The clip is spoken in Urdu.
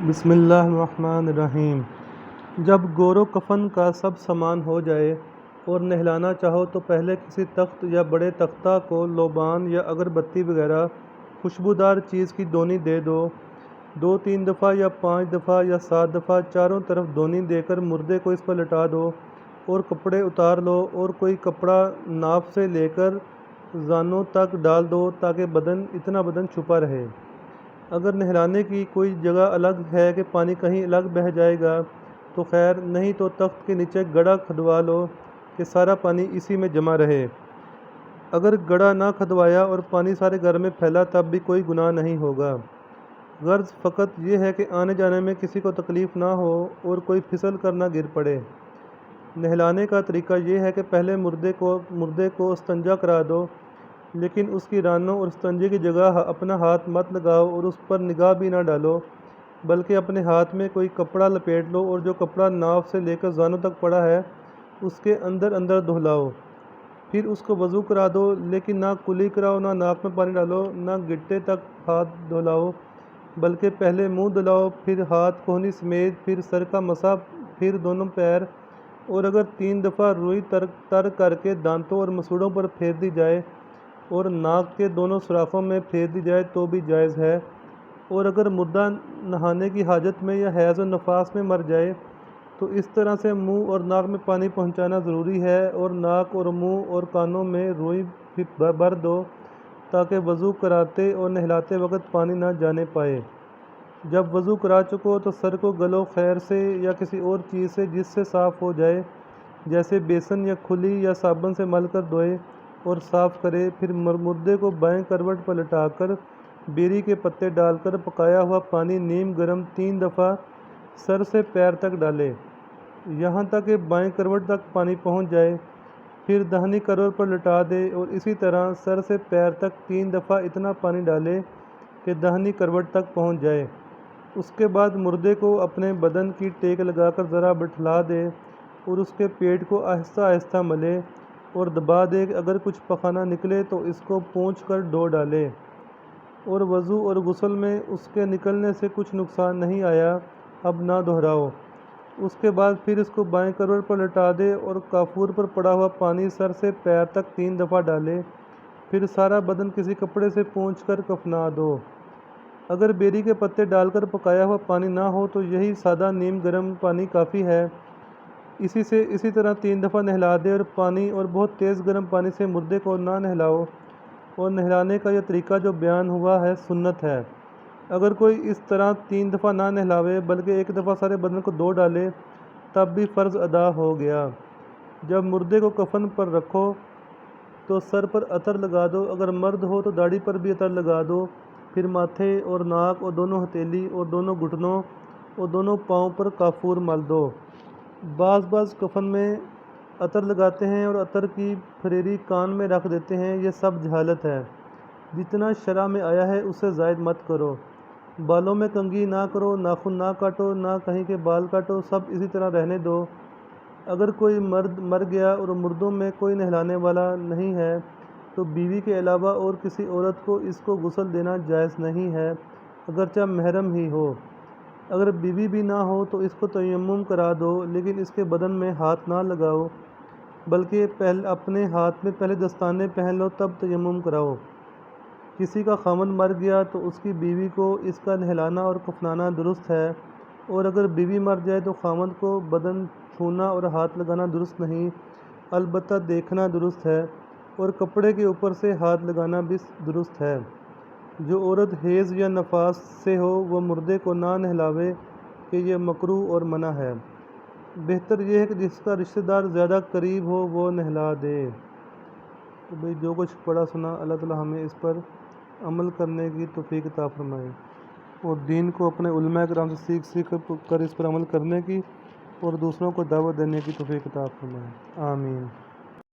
بسم اللہ الرحمن الرحیم۔ جب گور و کفن کا سب سامان ہو جائے اور نہلانا چاہو تو پہلے کسی تخت یا بڑے تختہ کو لوبان یا اگربتی وغیرہ خوشبودار چیز کی دونی دے دو۔ 2-3 دفعہ یا 5 دفعہ یا 7 دفعہ چاروں طرف دونی دے کر مردے کو اس پر لٹا دو اور کپڑے اتار لو اور کوئی کپڑا ناف سے لے کر زانوں تک ڈال دو تاکہ اتنا بدن چھپا رہے۔ اگر نہلانے کی کوئی جگہ الگ ہے کہ پانی کہیں الگ بہہ جائے گا تو خیر، نہیں تو تخت کے نیچے گڑھا کھدوا لو کہ سارا پانی اسی میں جمع رہے۔ اگر گڑھا نہ کھدوایا اور پانی سارے گھر میں پھیلا تب بھی کوئی گناہ نہیں ہوگا۔ غرض فقط یہ ہے کہ آنے جانے میں کسی کو تکلیف نہ ہو اور کوئی پھسل کر نہ گر پڑے۔ نہلانے کا طریقہ یہ ہے کہ پہلے مردے کو استنجا کرا دو، لیکن اس کی رانوں اور استنجے کی جگہ اپنا ہاتھ مت لگاؤ اور اس پر نگاہ بھی نہ ڈالو، بلکہ اپنے ہاتھ میں کوئی کپڑا لپیٹ لو اور جو کپڑا ناف سے لے کر زانوں تک پڑا ہے اس کے اندر دہلاؤ۔ پھر اس کو وضو کرا دو، لیکن نہ کلی کراؤ، نہ ناک میں پانی ڈالو، نہ گٹے تک ہاتھ دہلاؤ، بلکہ پہلے منہ دہلاؤ، پھر ہاتھ کہنی سمیت، پھر سر کا مسح، پھر دونوں پیر، اور اگر 3 دفعہ روئی تر کر کے دانتوں اور مسوڑوں پر پھیر دی جائے اور ناک کے دونوں سوراخوں میں پھیر دی جائے تو بھی جائز ہے۔ اور اگر مردہ نہانے کی حاجت میں یا حیض و نفاس میں مر جائے تو اس طرح سے منہ اور ناک میں پانی پہنچانا ضروری ہے اور ناک اور منہ اور کانوں میں روئی بھر دو تاکہ وضو کراتے اور نہلاتے وقت پانی نہ جانے پائے۔ جب وضو کرا چکو تو سر کو گلو خیر سے یا کسی اور چیز سے جس سے صاف ہو جائے، جیسے بیسن یا کھلی یا صابن سے مل کر دھوئے اور صاف کرے۔ پھر مردے کو بائیں کروٹ پر لٹا کر بیری کے پتے ڈال کر پکایا ہوا پانی نیم گرم 3 دفعہ سر سے پیر تک ڈالے، یہاں تک کہ بائیں کروٹ تک پانی پہنچ جائے۔ پھر داہنی کروٹ پر لٹا دے اور اسی طرح سر سے پیر تک 3 دفعہ اتنا پانی ڈالے کہ داہنی کروٹ تک پہنچ جائے۔ اس کے بعد مردے کو اپنے بدن کی ٹیک لگا کر ذرا بٹھلا دے اور اس کے پیٹ کو آہستہ آہستہ ملے اور دبا دے کہ اگر کچھ پخانہ نکلے تو اس کو پونچھ کر ڈھو ڈالے۔ اور وضو اور غسل میں اس کے نکلنے سے کچھ نقصان نہیں آیا، اب نہ دہراؤ۔ اس کے بعد پھر اس کو بائیں کروٹ پر لٹا دے اور کافور پر پڑا ہوا پانی سر سے پیر تک 3 دفعہ ڈالے، پھر سارا بدن کسی کپڑے سے پونچھ کر کفنا دو۔ اگر بیری کے پتے ڈال کر پکایا ہوا پانی نہ ہو تو یہی سادہ نیم گرم پانی کافی ہے۔ اسی طرح 3 دفعہ نہلا دے اور پانی اور بہت تیز گرم پانی سے مردے کو نہ نہلاؤ۔ اور نہلانے کا یہ طریقہ جو بیان ہوا ہے سنت ہے۔ اگر کوئی اس طرح 3 دفعہ نہ نہلاوے بلکہ 1 دفعہ سارے بدن کو دھو ڈالے تب بھی فرض ادا ہو گیا۔ جب مردے کو کفن پر رکھو تو سر پر عطر لگا دو، اگر مرد ہو تو داڑھی پر بھی عطر لگا دو، پھر ماتھے اور ناک اور دونوں ہتھیلی اور دونوں گھٹنوں اور دونوں پاؤں پر کافور مل دو۔ بعض کفن میں عطر لگاتے ہیں اور عطر کی پھریری کان میں رکھ دیتے ہیں، یہ سب جہالت ہے۔ جتنا شرع میں آیا ہے اس سے زائد مت کرو۔ بالوں میں کنگھی نہ کرو، ناخن نہ کاٹو، نہ کہیں کے بال کاٹو، سب اسی طرح رہنے دو۔ اگر کوئی مرد مر گیا اور مردوں میں کوئی نہلانے والا نہیں ہے تو بیوی کے علاوہ اور کسی عورت کو اس کو غسل دینا جائز نہیں ہے، اگرچہ محرم ہی ہو۔ اگر بیوی بھی نہ ہو تو اس کو تیمم کرا دو، لیکن اس کے بدن میں ہاتھ نہ لگاؤ، بلکہ اپنے ہاتھ میں پہلے دستانے پہن لو تب تیمم کراؤ۔ کسی کا خامند مر گیا تو اس کی بیوی کو اس کا نہلانا اور کفنانا درست ہے، اور اگر بیوی مر جائے تو خامند کو بدن چھونا اور ہاتھ لگانا درست نہیں، البتہ دیکھنا درست ہے، اور کپڑے کے اوپر سے ہاتھ لگانا بھی درست ہے۔ جو عورت حیض یا نفاس سے ہو وہ مردے کو نہ نہلاوے کہ یہ مکروہ اور منع ہے۔ بہتر یہ ہے کہ جس کا رشتہ دار زیادہ قریب ہو وہ نہلا دے۔ تو بھئی جو کچھ پڑھا سنا اللہ تعالی ہمیں اس پر عمل کرنے کی توفیق عطا فرمائے اور دین کو اپنے علماء کرام سے سیکھ کر اس پر عمل کرنے کی اور دوسروں کو دعوت دینے کی توفیق عطا فرمائے، آمین۔